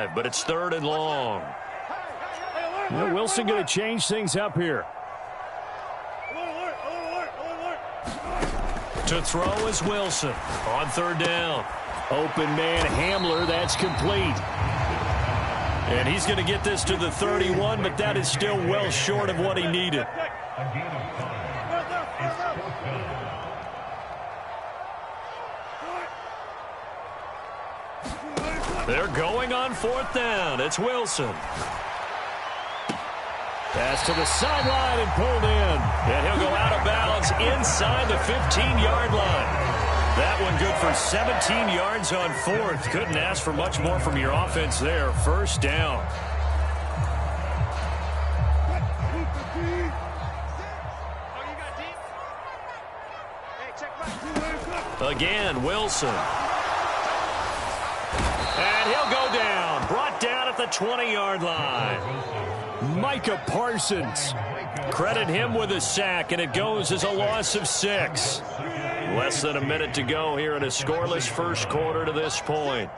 drive, but it's 3rd and long. Well, Wilson going to change things up here. To throw is Wilson on 3rd down. Open man Hamler, that's complete. And he's going to get this to the 31, but that is still well short of what he needed. They're going on 4th down. It's Wilson. Pass to the sideline and pulled in. And he'll go out of bounds inside the 15-yard line. That one good for 17 yards on 4th. Couldn't ask for much more from your offense there. 1st down. Again, Wilson. And he'll go down. Brought down at the 20-yard line. Micah Parsons. Credit him with a sack, and it goes as a loss of 6. Less than a minute to go here in a scoreless first quarter to this point.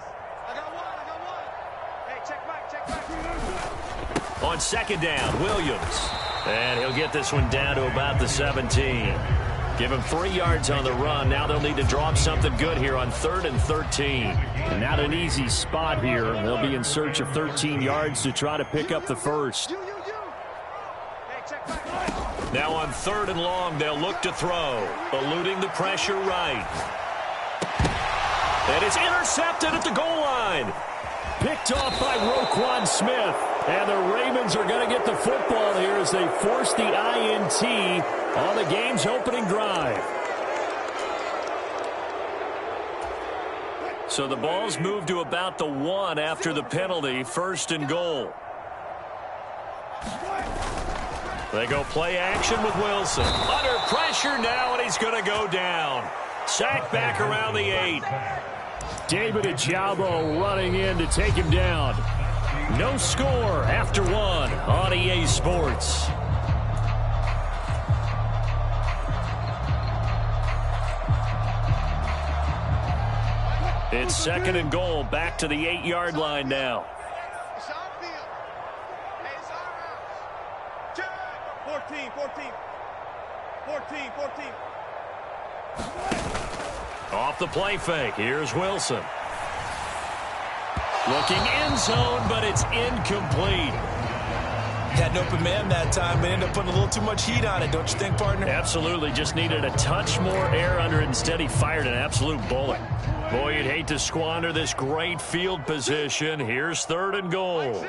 On 2nd down, Williams. And he'll get this one down to about the 17. Give him 3 yards on the run. Now they'll need to drop something good here on 3rd and 13. And not an easy spot here. They'll be in search of 13 yards to try to pick up the first. Now on 3rd and long, they'll look to throw. Eluding the pressure right. And it's intercepted at the goal line. Picked off by Roquan Smith. And the Ravens are going to get the football here as they force the INT on the game's opening drive. So the ball's moved to about the 1 after the penalty. 1st and goal. They go play action with Wilson. Under pressure now, and he's going to go down. Sacked back around the 8. David Ojabo running in to take him down. No score after 1 on EA Sports. It's 2nd and goal, back to the 8-yard line now. 14. Off the play fake. Here's Wilson. Looking end zone, but it's incomplete. Had an open man that time, but ended up putting a little too much heat on it, don't you think, partner? Absolutely. Just needed a touch more air under it. Instead, he fired an absolute bullet. Boy, you'd hate to squander this great field position. Here's 3rd and goal.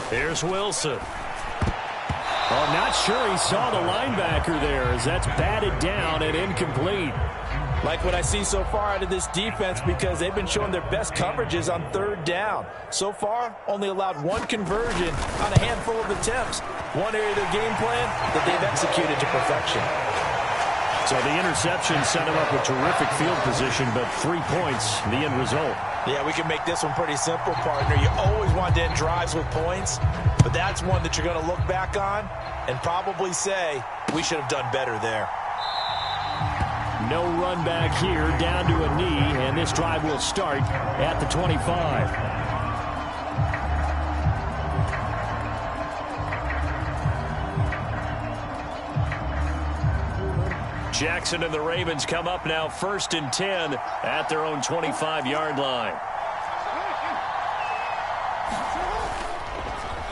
Here's Wilson. Oh, not sure he saw the linebacker there as that's batted down and incomplete. Like what I see so far out of this defense because they've been showing their best coverages on 3rd down. So far, only allowed 1 conversion on a handful of attempts. One area of their game plan that they've executed to perfection. So the interception set him up with terrific field position, but 3 points, the end result. Yeah, we can make this one pretty simple, partner. You always want to end drives with points, but that's one that you're going to look back on and probably say, we should have done better there. No run back here, down to a knee, and this drive will start at the 25. Jackson and the Ravens come up now 1st and 10 at their own 25-yard line.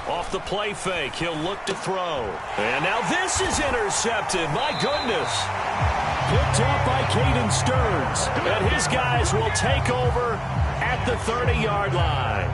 Off the play fake, he'll look to throw. And now this is intercepted. My goodness. Picked up by Caden Stearns. And his guys will take over at the 30-yard line.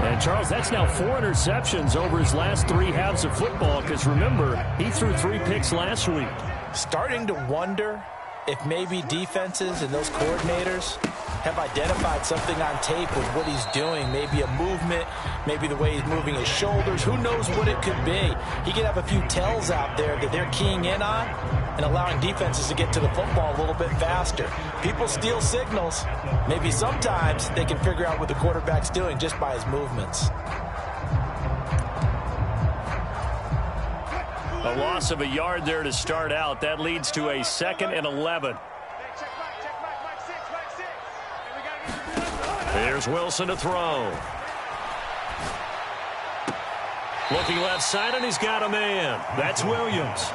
And, Charles, that's now 4 interceptions over his last 3 halves of football because, remember, he threw 3 picks last week. Starting to wonder if maybe defenses and those coordinators have identified something on tape with what he's doing. Maybe a movement, maybe the way he's moving his shoulders. Who knows what it could be? He could have a few tells out there that they're keying in on and allowing defenses to get to the football a little bit faster. People steal signals. Maybe sometimes they can figure out what the quarterback's doing just by his movements. A loss of a yard there to start out. That leads to a 2nd and 11. Here's Wilson to throw. Looking left side, and he's got a man. That's Williams.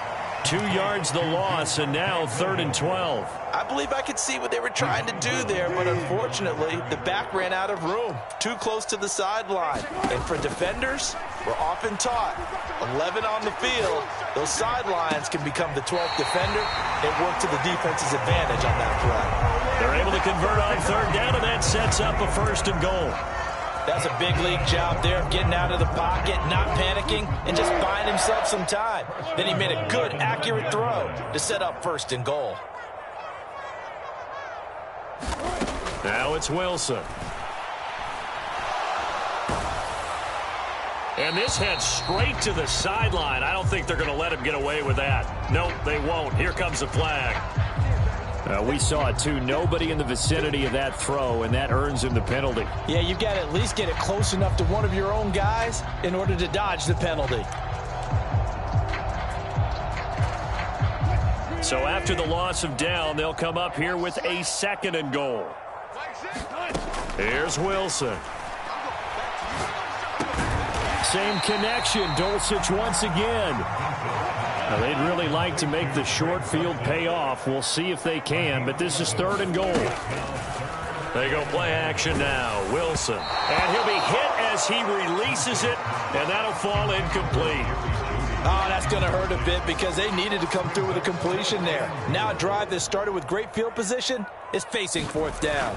2 yards the loss, and now 3rd and 12. I believe I could see what they were trying to do there, but unfortunately, the back ran out of room. Too close to the sideline. And for defenders, we're often taught, 11 on the field, those sidelines can become the 12th defender and work to the defense's advantage on that play. They're able to convert on 3rd down, and that sets up a 1st and goal. That's a big league job there of getting out of the pocket, not panicking, and just buying himself some time. Then he made a good, accurate throw to set up 1st and goal. Now it's Wilson. And this heads straight to the sideline. I don't think they're going to let him get away with that. Nope, they won't. Here comes the flag. We saw it, too. Nobody in the vicinity of that throw, and that earns him the penalty. Yeah, you've got to at least get it close enough to one of your own guys in order to dodge the penalty. So after the loss of down, they'll come up here with a 2nd and goal. Here's Wilson. Same connection. Dulcich once again. Now, they'd really like to make the short field pay off. We'll see if they can, but this is 3rd and goal. They go play action now. Wilson. And he'll be hit as he releases it, and that'll fall incomplete. Oh, that's going to hurt a bit because they needed to come through with a completion there. Now a drive that started with great field position is facing 4th down.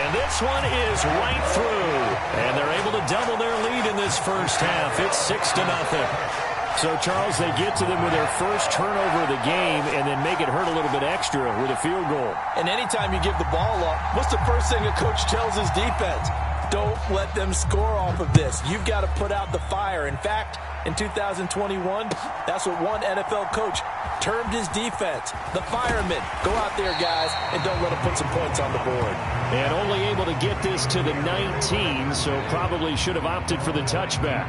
And this one is right through. And they're able to double their lead in this first half. It's 6-0. So, Charles, they get to them with their first turnover of the game and then make it hurt a little bit extra with a field goal. And anytime you give the ball up, what's the first thing a coach tells his defense? Don't let them score off of this. You've got to put out the fire. In fact, in 2021, that's what one NFL coach termed his defense. The firemen. Go out there, guys, and don't let them put some points on the board. And only able to get this to the 19, so probably should have opted for the touchback.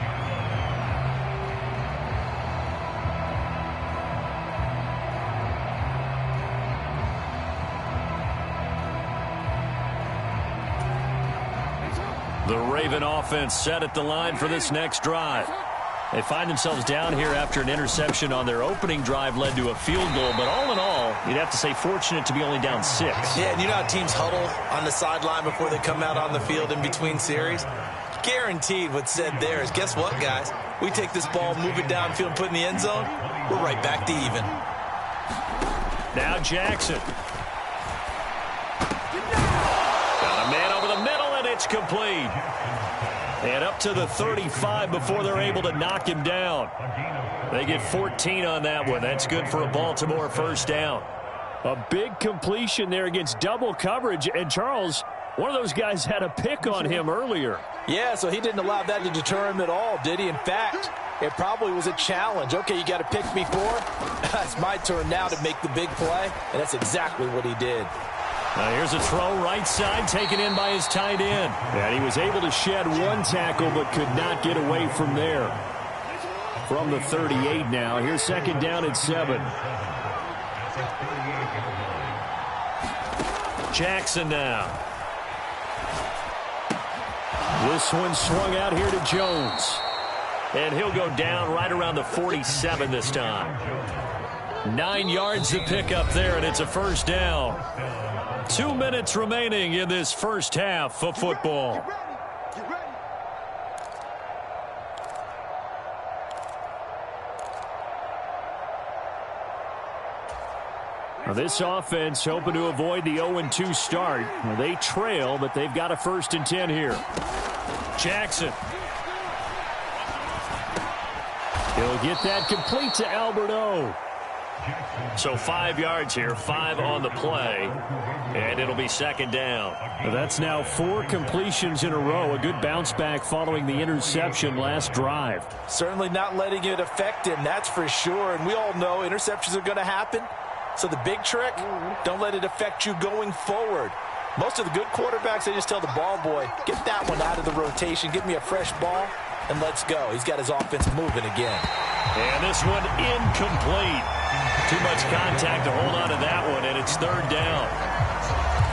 The Raven offense set at the line for this next drive. They find themselves down here after an interception on their opening drive led to a field goal. But all in all, you'd have to say fortunate to be only down 6. Yeah, and you know how teams huddle on the sideline before they come out on the field in between series? Guaranteed what's said there is, guess what, guys? We take this ball, move it downfield, put it in the end zone, we're right back to even. Now Jackson. Got a man over the middle, and it's complete. And up to the 35 before they're able to knock him down. They get 14 on that one. That's good for a Baltimore first down. A big completion there against double coverage. And, Charles, one of those guys had a pick on him earlier. Yeah, so he didn't allow that to deter him at all, did he? In fact, it probably was a challenge. Okay, you got to pick me 4. It's my turn now to make the big play, and that's exactly what he did. Now here's a throw right side taken in by his tight end. And he was able to shed one tackle but could not get away from there. From the 38 now. Here's 2nd down and 7. Jackson now. This one swung out here to Jones. And he'll go down right around the 47 this time. 9 yards to pick up there, and it's a first down. 2 minutes remaining in this first half of football. Now this offense hoping to avoid the 0-2 start. Well, they trail, but they've got a 1st and 10 here. Jackson. He'll get that complete to Alberto. So 5 yards here, 5 on the play, and it'll be 2nd down. Well, that's now 4 completions in a row. A good bounce back following the interception last drive. Certainly not letting it affect him, that's for sure. And we all know interceptions are going to happen. So the big trick, don't let it affect you going forward. Most of the good quarterbacks, they just tell the ball boy, get that one out of the rotation, give me a fresh ball, and let's go. He's got his offense moving again. And this one incomplete. Too much contact to hold on to that one, and it's 3rd down.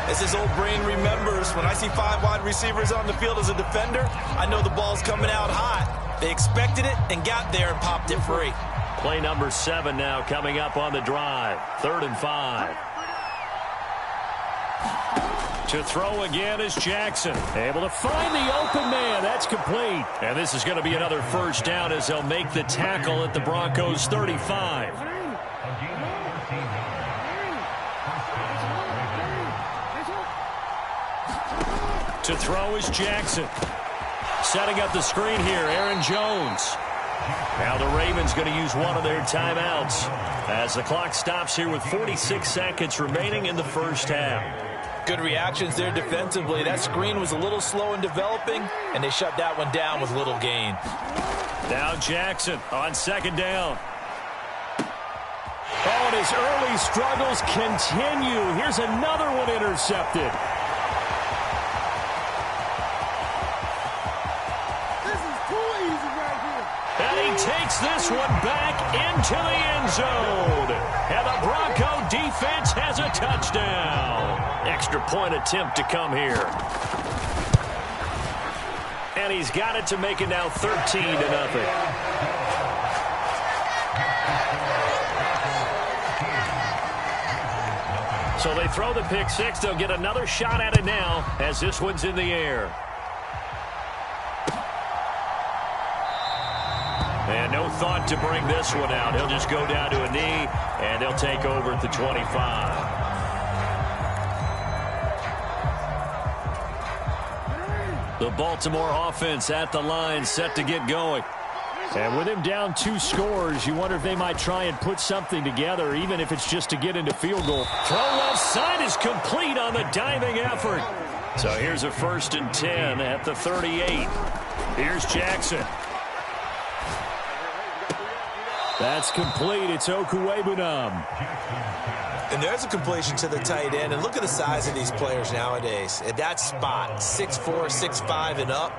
As his old brain remembers, when I see 5 wide receivers on the field as a defender, I know the ball's coming out hot. They expected it and got there and popped it free. Play number 7 now coming up on the drive. 3rd and 5. To throw again is Jackson. Able to find the open man. That's complete. And this is going to be another first down as they'll make the tackle at the Broncos 35. To throw is Jackson. Setting up the screen here, Aaron Jones. Now the Ravens going to use one of their timeouts as the clock stops here with 46 seconds remaining in the first half. Good reactions there defensively. That screen was a little slow in developing, and they shut that one down with little gain. Now Jackson on 2nd down. Oh, and his early struggles continue. Here's another one intercepted. This is too easy right here. And he takes this one back into the end zone. And the Bronco defense has a touchdown. Extra point attempt to come here. And he's got it to make it now 13-0. So they throw the pick 6. They'll get another shot at it now as this one's in the air. And no thought to bring this one out. He'll just go down to a knee, and they'll take over at the 25. The Baltimore offense at the line, set to get going. And with him down 2 scores, you wonder if they might try and put something together, even if it's just to get into field goal. Throw left side is complete on the diving effort. So here's a 1st and 10 at the 38. Here's Jackson. That's complete. It's Okuwebunam. And there's a completion to the tight end. And look at the size of these players nowadays. At that spot, 6'4", 6'5", and up.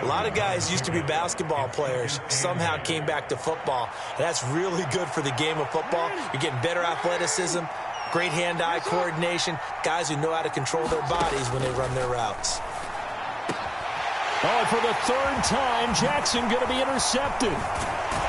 A lot of guys used to be basketball players, somehow came back to football. And that's really good for the game of football. You're getting better athleticism, great hand-eye coordination, guys who know how to control their bodies when they run their routes. Oh, and for the 3rd time, Jackson going to be intercepted.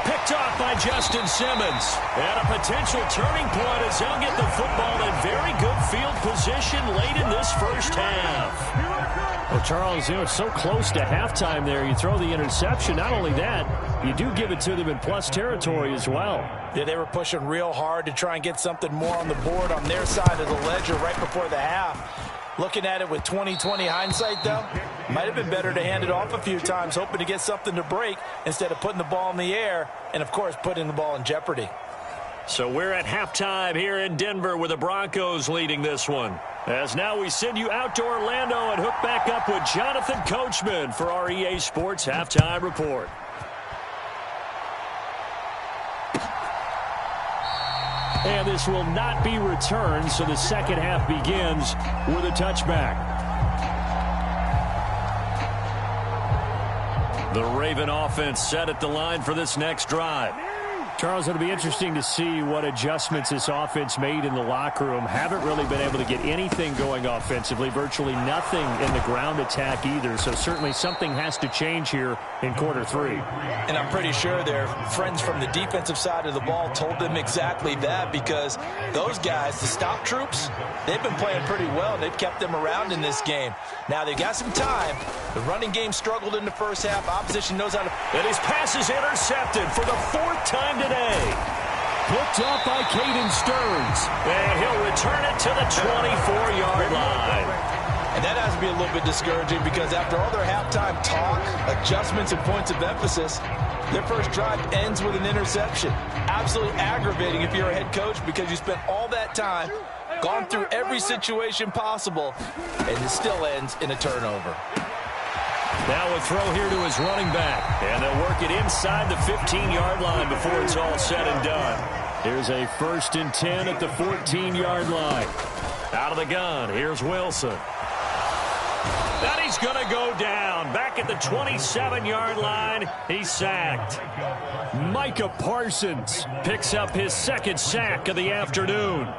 Picked off by Justin Simmons. And a potential turning point as they'll get the football in very good field position late in this first half. Well, Charles, you know, it's so close to halftime there. You throw the interception. Not only that, you do give it to them in plus territory as well. Yeah, they were pushing real hard to try and get something more on the board on their side of the ledger right before the half. Looking at it with 20/20 hindsight, though, might have been better to hand it off a few times, hoping to get something to break instead of putting the ball in the air and, of course, putting the ball in jeopardy. So we're at halftime here in Denver with the Broncos leading this one. As now we send you out to Orlando and hook back up with Jonathan Coachman for our EA Sports Halftime Report. And this will not be returned, so the second half begins with a touchback. The Raven offense set at the line for this next drive. Charles, it'll be interesting to see what adjustments this offense made in the locker room. Haven't really been able to get anything going offensively, virtually nothing in the ground attack either. So certainly something has to change here in quarter 3. And I'm pretty sure their friends from the defensive side of the ball told them exactly that, because those guys, the stop troops, they've been playing pretty well. They've kept them around in this game. Now they've got some time. The running game struggled in the first half. Opposition knows how to... And his pass is intercepted for the 4th time today. Picked up by Caden Stearns. And he'll return it to the 24-yard line. And that has to be a little bit discouraging, because after all their halftime talk, adjustments and points of emphasis, their first drive ends with an interception. Absolutely aggravating if you're a head coach, because you spent all that time, gone through every situation possible, and it still ends in a turnover. Now a throw here to his running back. And they'll work it inside the 15-yard line before it's all said and done. Here's a 1st and 10 at the 14-yard line. Out of the gun, here's Wilson. And he's going to go down. Back at the 27-yard line, he's sacked. Micah Parsons picks up his 2nd sack of the afternoon.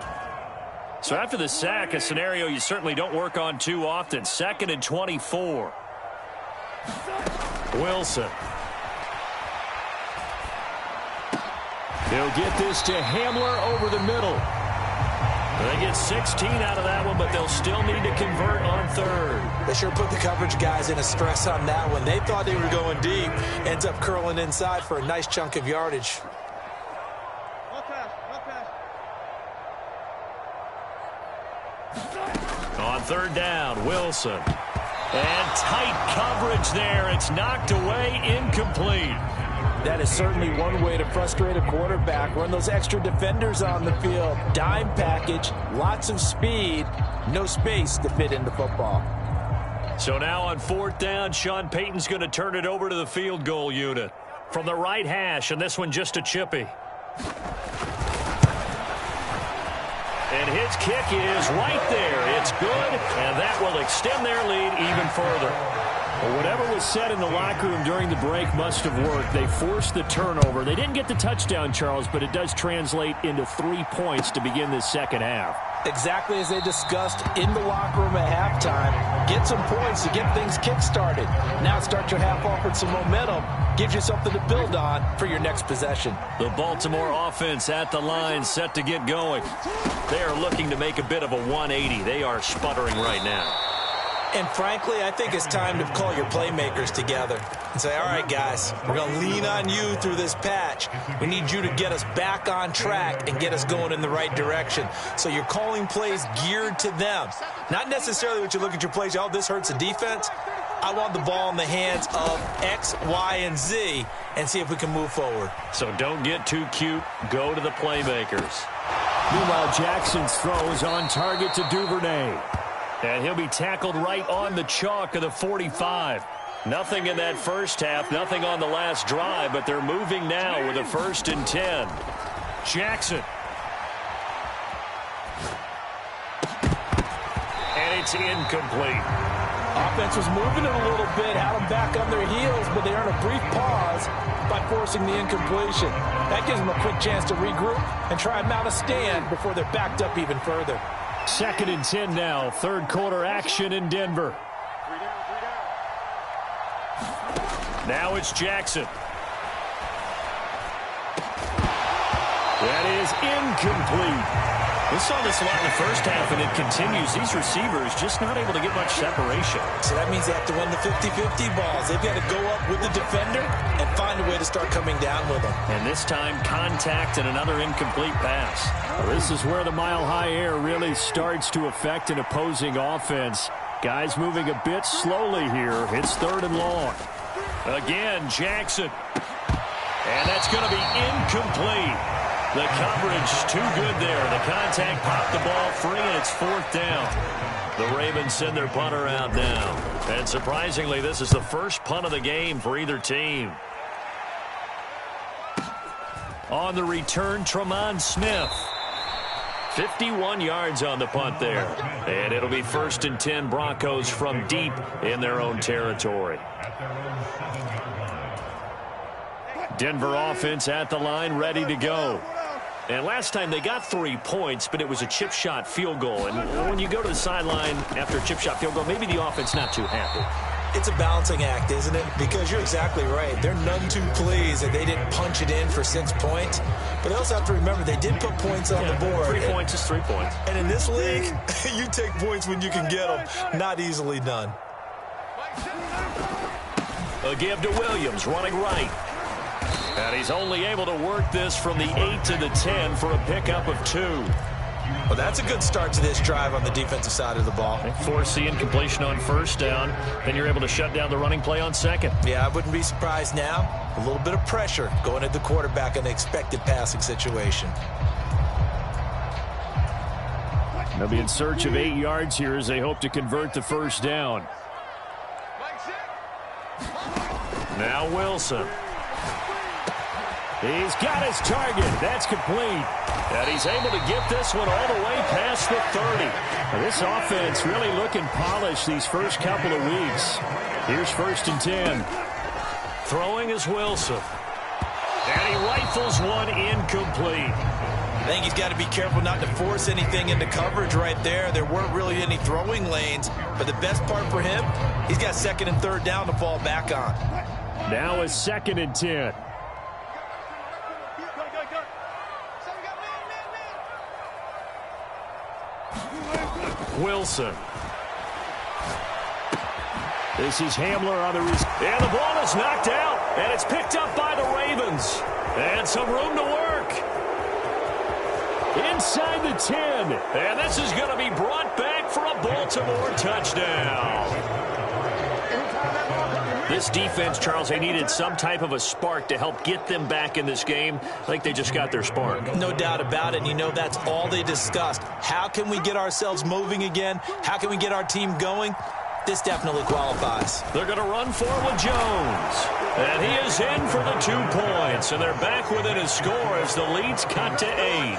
So after the sack, a scenario you certainly don't work on too often. 2nd and 24. Wilson. They'll get this to Hamler over the middle. They get 16 out of that one, but they'll still need to convert on 3rd. They sure put the coverage guys in a stress on that one. They thought they were going deep. Ends up curling inside for a nice chunk of yardage. On 3rd down, Wilson. And tight coverage there. It's knocked away, incomplete. That is certainly one way to frustrate a quarterback. Run those extra defenders on the field. Dime package, lots of speed, no space to fit into football. So now on 4th down, Sean Payton's going to turn it over to the field goal unit. From the right hash, and this one just a chippy. And his kick is right there. It's good, and that will extend their lead even further. Well, whatever was said in the locker room during the break must have worked. They forced the turnover. They didn't get the touchdown, Charles, but it does translate into 3 points to begin this second half. Exactly as they discussed in the locker room at halftime. Get some points to get things kick-started. Now start your half off with some momentum. Gives you something to build on for your next possession. The Baltimore offense at the line, set to get going. They are looking to make a bit of a 180. They are sputtering right now. And frankly, I think it's time to call your playmakers together and say, all right, guys, we're going to lean on you through this patch. We need you to get us back on track and get us going in the right direction. So you're calling plays geared to them. Not necessarily what you look at your plays, oh, this hurts the defense. I want the ball in the hands of X, Y, and Z and see if we can move forward. So don't get too cute. Go to the playmakers. Meanwhile, Jackson's throw is on target to Duvernay. And he'll be tackled right on the chalk of the 45. Nothing in that first half, nothing on the last drive, but they're moving now with a 1st and 10. Jackson. And it's incomplete. Offense was moving it a little bit, had them back on their heels, but they earn a brief pause by forcing the incompletion. That gives them a quick chance to regroup and try and mount a stand before they're backed up even further. 2nd and 10 now. 3rd quarter action in Denver. Now it's Jackson. That is incomplete. We saw this a lot in the first half, and it continues. These receivers just not able to get much separation. So that means they have to run the 50-50 balls. They've got to go up with the defender and find a way to start coming down with them. And this time, contact and another incomplete pass. Well, this is where the mile-high air really starts to affect an opposing offense. Guys moving a bit slowly here. It's 3rd and long. Again, Jackson. And that's going to be incomplete. The coverage too good there. The contact popped the ball free, and it's 4th down. The Ravens send their punter out now. And surprisingly, this is the first punt of the game for either team. On the return, Tremont Smith. 51 yards on the punt there. And it'll be 1st and 10 Broncos from deep in their own territory. Denver offense at the line, ready to go. And last time they got 3 points, but it was a chip shot field goal. And when you go to the sideline after a chip shot field goal, maybe the offense not too happy. It's a balancing act, isn't it? Because you're exactly right. They're none too pleased that they didn't punch it in for 6 points. But they also have to remember they did put points on the board. 3 points is 3 points. And in this league, you take points when you can get them. Not easily done. A give to Williams, running right. And he's only able to work this from the 8 to the 10 for a pickup of 2. Well, that's a good start to this drive on the defensive side of the ball. Force the incompletion on 1st down. Then you're able to shut down the running play on 2nd. Yeah, I wouldn't be surprised now. A little bit of pressure going at the quarterback in the expected passing situation. They'll be in search of 8 yards here as they hope to convert the 1st down. Now Wilson. He's got his target. That's complete. And he's able to get this one all the way past the 30. Now, this offense really looking polished these first couple of weeks. Here's 1st and 10. Throwing is Wilson. And he rifles one incomplete. I think he's got to be careful not to force anything into coverage right there. There weren't really any throwing lanes, but the best part for him, he's got second and third down to fall back on. Now is 2nd and 10. Wilson. This is Hamler on the receive. And the ball is knocked out, and it's picked up by the Ravens. And some room to work. Inside the 10. And this is going to be brought back for a Baltimore touchdown. This defense, Charles, they needed some type of a spark to help get them back in this game. I think they just got their spark. No doubt about it. And you know that's all they discussed. How can we get ourselves moving again? How can we get our team going? This definitely qualifies. They're going to run for it with Jones. And he is in for the 2 points. And they're back within a score as the lead's cut to 8.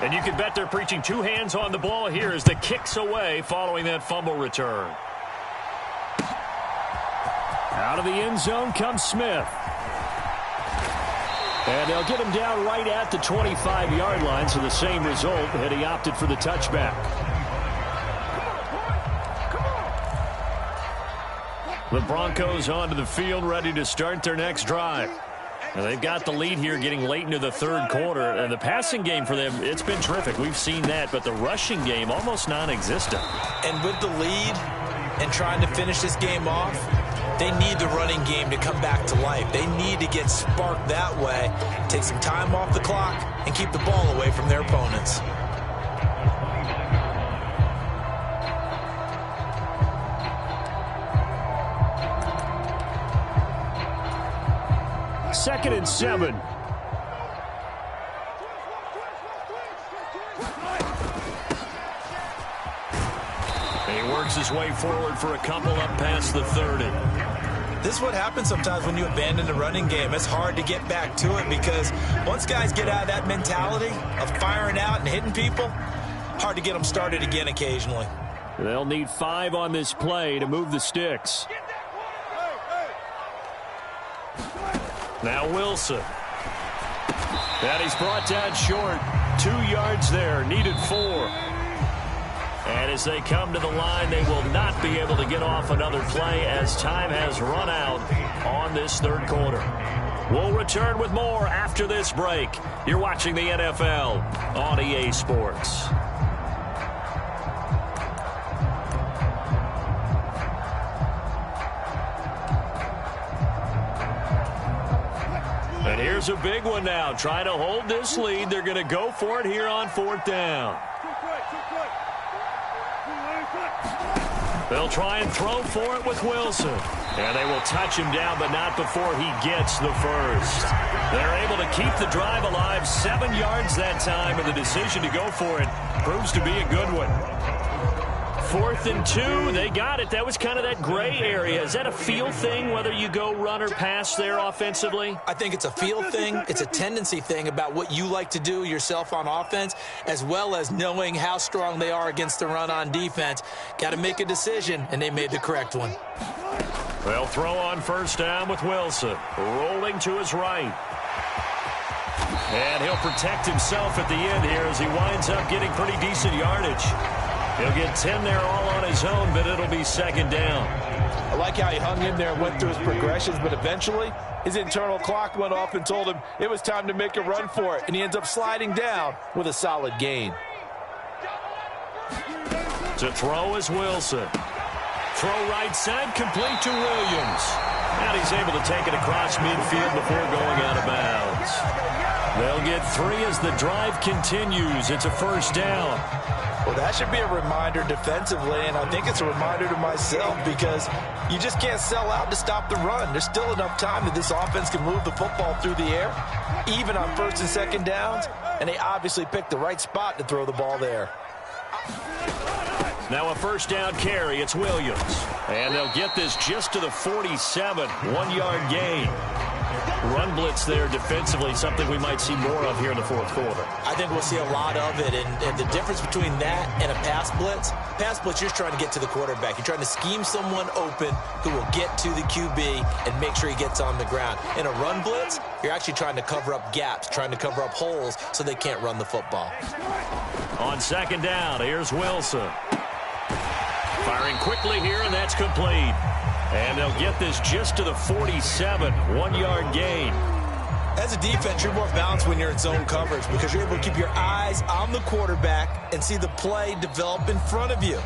And you can bet they're preaching 2 hands on the ball here as the kick's away following that fumble return. Out of the end zone comes Smith. And they'll get him down right at the 25-yard line, so the same result, and he opted for the touchback. The Broncos onto the field, ready to start their next drive. Now they've got the lead here getting late into the 3rd quarter. And the passing game for them, it's been terrific. We've seen that, but the rushing game almost non-existent. And with the lead and trying to finish this game off, they need the running game to come back to life. They need to get sparked that way, take some time off the clock, and keep the ball away from their opponents. Second and 7. He works his way forward for a couple up past the 30. This is what happens sometimes when you abandon the running game. It's hard to get back to it because once guys get out of that mentality of firing out and hitting people, hard to get them started again occasionally. They'll need 5 on this play to move the sticks. Now Wilson. And he's brought down short. 2 yards there, needed 4. And as they come to the line, they will not be able to get off another play as time has run out on this 3rd quarter. We'll return with more after this break. You're watching the NFL on EA Sports. And here's a big one now. Trying to hold this lead. They're going to go for it here on 4th down. They'll try and throw for it with Wilson. And they will touch him down, but not before he gets the first. They're able to keep the drive alive. 7 yards that time, and the decision to go for it proves to be a good one. 4th and 2, they got it. That was kind of that gray area. Is that a feel thing, whether you go run or pass there offensively? I think it's a feel thing. It's a tendency thing about what you like to do yourself on offense, as well as knowing how strong they are against the run on defense. Got to make a decision, and they made the correct one. They'll throw on 1st down with Wilson. Rolling to his right. And he'll protect himself at the end here as he winds up getting pretty decent yardage. He'll get 10 there all on his own, but it'll be 2nd down. I like how he hung in there and went through his progressions, but eventually his internal clock went off and told him it was time to make a run for it, and he ends up sliding down with a solid gain. To throw is Wilson. Throw right side, complete to Williams. And he's able to take it across midfield before going out of bounds. They'll get 3 as the drive continues. It's a 1st down. Well, that should be a reminder defensively, and I think it's a reminder to myself because you just can't sell out to stop the run. There's still enough time that this offense can move the football through the air, even on 1st and 2nd downs, and they obviously picked the right spot to throw the ball there. Now a 1st down carry. It's Williams. And they'll get this just to the 47. 1-yard gain. run blitz there defensively, something we might see more of here in the fourth quarter. I think we'll see a lot of it, and the difference between that and a pass blitz, you're just trying to get to the quarterback. You're trying to scheme someone open who will get to the QB and make sure he gets on the ground. In a run blitz, you're actually trying to cover up gaps, trying to cover up holes so they can't run the football. On second down, here's Wilson. Firing quickly here, and that's complete. And they'll get this just to the 47, 1-yard gain. As a defense, you're more balanced when you're in zone coverage because you're able to keep your eyes on the quarterback and see the play develop in front of you.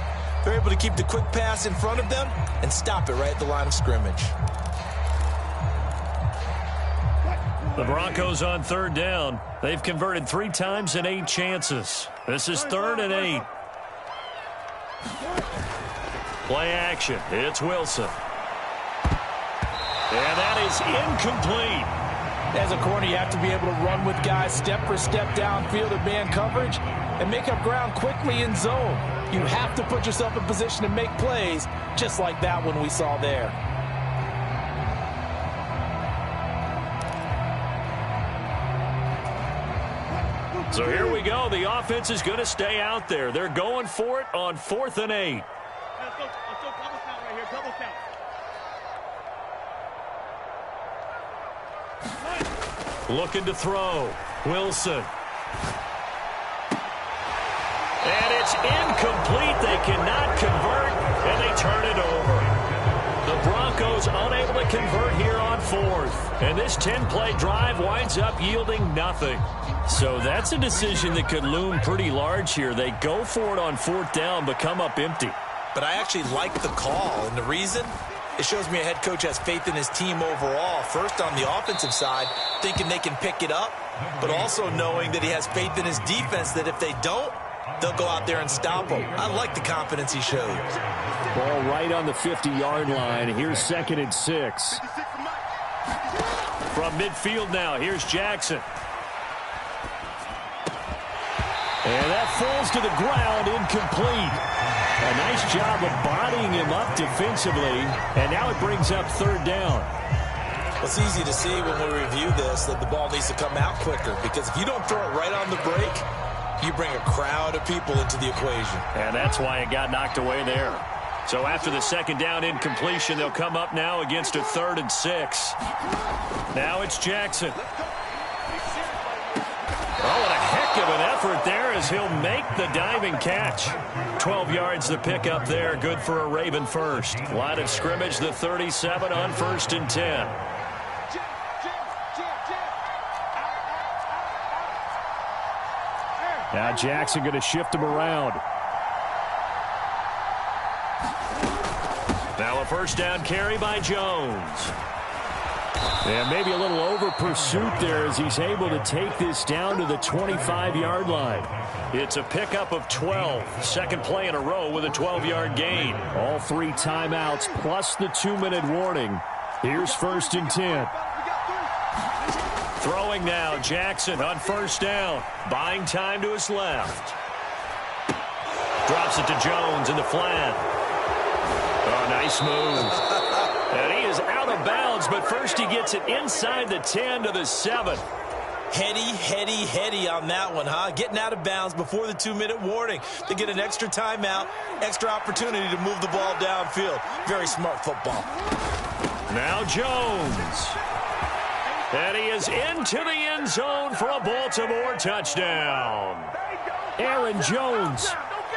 They're able to keep the quick pass in front of them and stop it right at the line of scrimmage. The Broncos on third down. They've converted 3 times in 8 chances. This is 3rd and 8. Play action. It's Wilson. And that is incomplete. As a corner, you have to be able to run with guys step for step downfield in man coverage and make up ground quickly in zone. You have to put yourself in position to make plays just like that one we saw there. So here we go. The offense is going to stay out there. They're going for it on 4th and 8. Let's go double count right here. Double count. Looking to throw. Wilson. And it's incomplete. They cannot convert, and they turn it over. The Broncos unable to convert here on 4th. And this 10-play drive winds up yielding nothing. So that's a decision that could loom pretty large here. They go for it on 4th down, but come up empty. But I actually like the call, and the reason? It shows me a head coach has faith in his team overall. First, on the offensive side, thinking they can pick it up, but also knowing that he has faith in his defense that if they don't, they'll go out there and stop them. I like the confidence he showed. Ball right on the 50-yard line. Here's 2nd and 6. From midfield now, here's Jackson. And that falls to the ground, incomplete. A nice job of bodying him up defensively, and now it brings up 3rd down. It's easy to see when we review this that the ball needs to come out quicker because if you don't throw it right on the break, you bring a crowd of people into the equation. And that's why it got knocked away there. So after the 2nd down incompletion, they'll come up now against a 3rd and 6. Now it's Jackson. Oh, what a heck of an effort there as he'll make the diving catch. 12 yards the pickup there, good for a Raven first. Line of scrimmage, the 37 on 1st and 10. Now Jackson going to shift him around. Now a 1st down carry by Jones. And maybe a little over pursuit there as he's able to take this down to the 25-yard line. It's a pickup of 12. 2nd play in a row with a 12-yard gain. All 3 timeouts plus the 2-minute warning. Here's 1st and 10. Throwing now, Jackson on 1st down. Buying time to his left. Drops it to Jones in the flat. Oh, nice move. And he is out of bounds, but first he gets it inside the 10 to the 7. Heady on that one, huh? Getting out of bounds before the 2-minute warning. They get an extra timeout, extra opportunity to move the ball downfield. Very smart football. Now Jones. And he is into the end zone for a Baltimore touchdown. Aaron Jones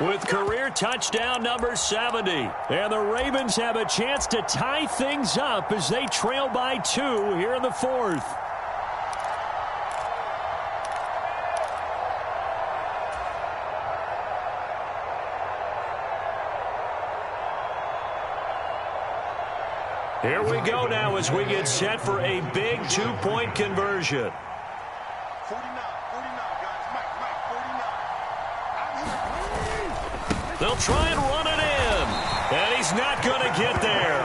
with career touchdown number 70. And the Ravens have a chance to tie things up as they trail by 2 here in the 4th. Here we go now as we get set for a big 2-point conversion. 49, guys. Mike, 49. They'll try and run it in. And he's not going to get there.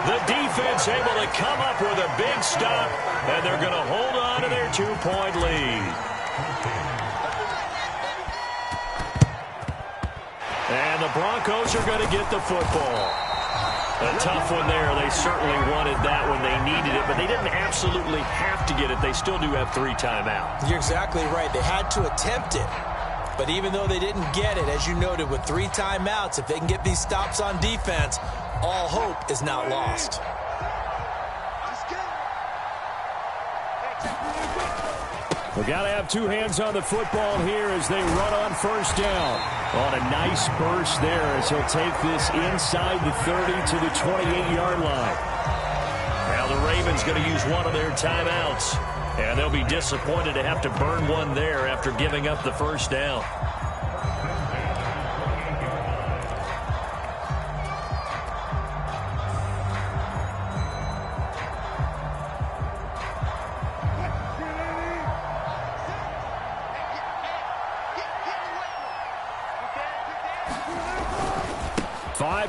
The defense able to come up with a big stop, and they're going to hold on to their 2-point lead. And the Broncos are going to get the football. A tough one there. They certainly wanted that when they needed it, but they didn't absolutely have to get it. They still do have 3 timeouts. You're exactly right. They had to attempt it. But even though they didn't get it, as you noted, with 3 timeouts, if they can get these stops on defense, all hope is not lost. We've got to have 2 hands on the football here as they run on first down. On a nice burst there as he'll take this inside the 30 to the 28-yard line. Now the Ravens going to use one of their timeouts. And they'll be disappointed to have to burn one there after giving up the first down.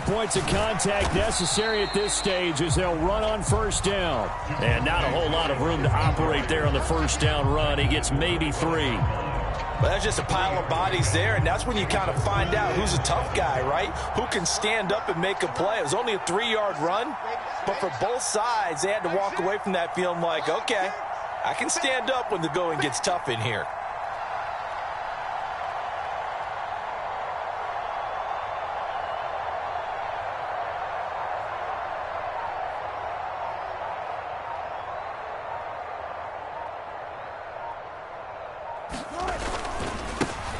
Points of contact necessary at this stage as they'll run on first down. And not a whole lot of room to operate there on the first down run. He gets maybe 3. Well, that's just a pile of bodies there, and that's when you kind of find out who's a tough guy, right? Who can stand up and make a play. It was only a 3-yard run, but for both sides, they had to walk away from that feeling like, okay, I can stand up when the going gets tough in here.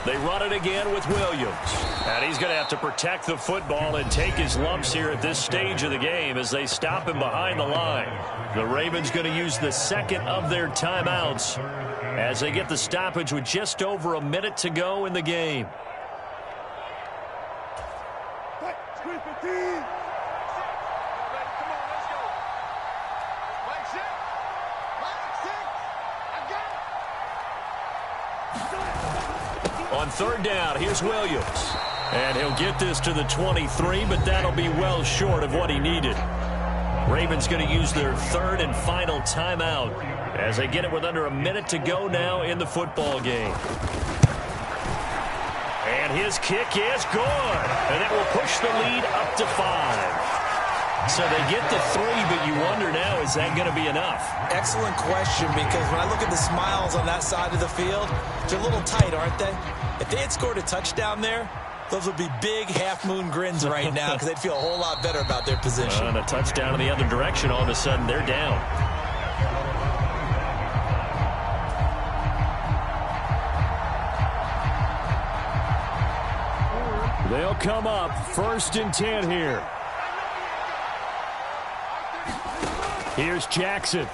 They run it again with Williams. And he's going to have to protect the football and take his lumps here at this stage of the game as they stop him behind the line. The Ravens going to use the second of their timeouts as they get the stoppage with just over a minute to go in the game. On third down, here's Williams. And he'll get this to the 23, but that'll be well short of what he needed. Ravens going to use their third and final timeout as they get it with under a minute to go now in the football game. And his kick is good. And that will push the lead up to 5. So they get the 3, but you wonder now, is that going to be enough? Excellent question, because when I look at the smiles on that side of the field, they're a little tight, aren't they? If they had scored a touchdown there, those would be big half-moon grins right now because they'd feel a whole lot better about their position. And a touchdown in the other direction, all of a sudden they're down. They'll come up 1st and 10 here. Here's Jackson.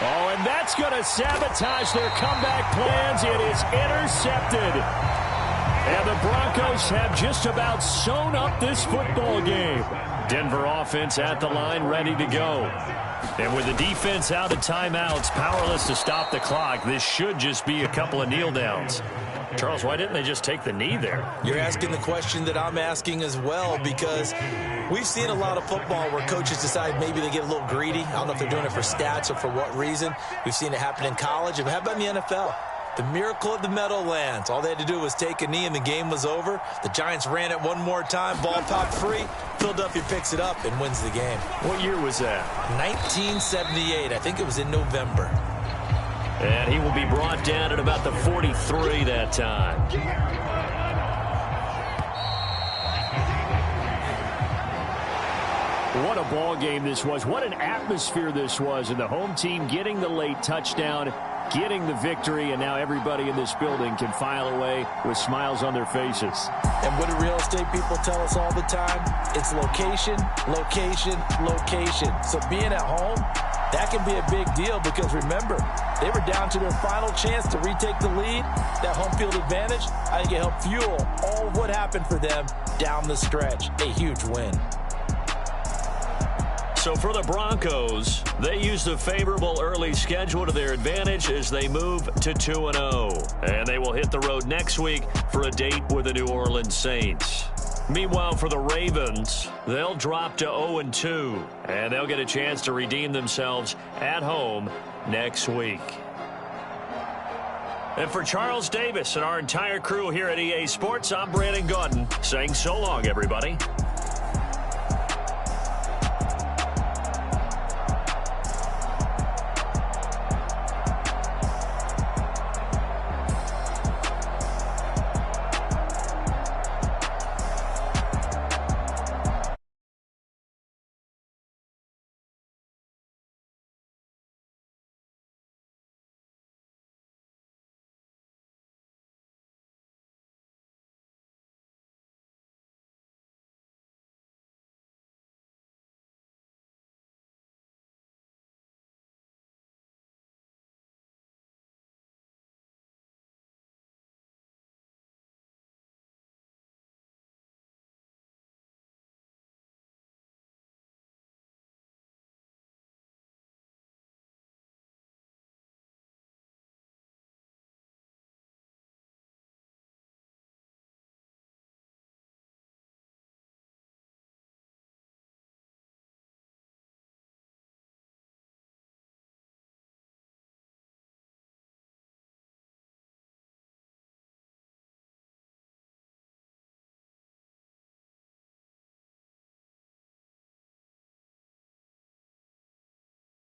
Oh, and that's going to sabotage their comeback plans. It is intercepted. And the Broncos have just about sewn up this football game. Denver offense at the line, ready to go. And with the defense out of timeouts, powerless to stop the clock, this should just be a couple of kneel downs. Charles, why didn't they just take the knee there? You're asking the question that I'm asking as well, because we've seen a lot of football where coaches decide maybe they get a little greedy. I don't know if they're doing it for stats or for what reason. We've seen it happen in college. And how about in the NFL? The miracle of the Meadowlands. All they had to do was take a knee and the game was over. The Giants ran it one more time. Ball popped free. Philadelphia picks it up and wins the game. What year was that? 1978. I think it was in November. And he will be brought down at about the 43 that time. What a ball game this was. What an atmosphere this was. And the home team getting the late touchdown, getting the victory, and now everybody in this building can file away with smiles on their faces. And what do real estate people tell us all the time? It's location, location, location. So being at home, that can be a big deal because, remember, they were down to their final chance to retake the lead. That home field advantage, I think it helped fuel all of what happened for them down the stretch. A huge win. So for the Broncos, they use the favorable early schedule to their advantage as they move to 2-0. And they will hit the road next week for a date with the New Orleans Saints. Meanwhile, for the Ravens, they'll drop to 0-2, and they'll get a chance to redeem themselves at home next week. And for Charles Davis and our entire crew here at EA Sports, I'm Brandon Gaudin saying so long, everybody.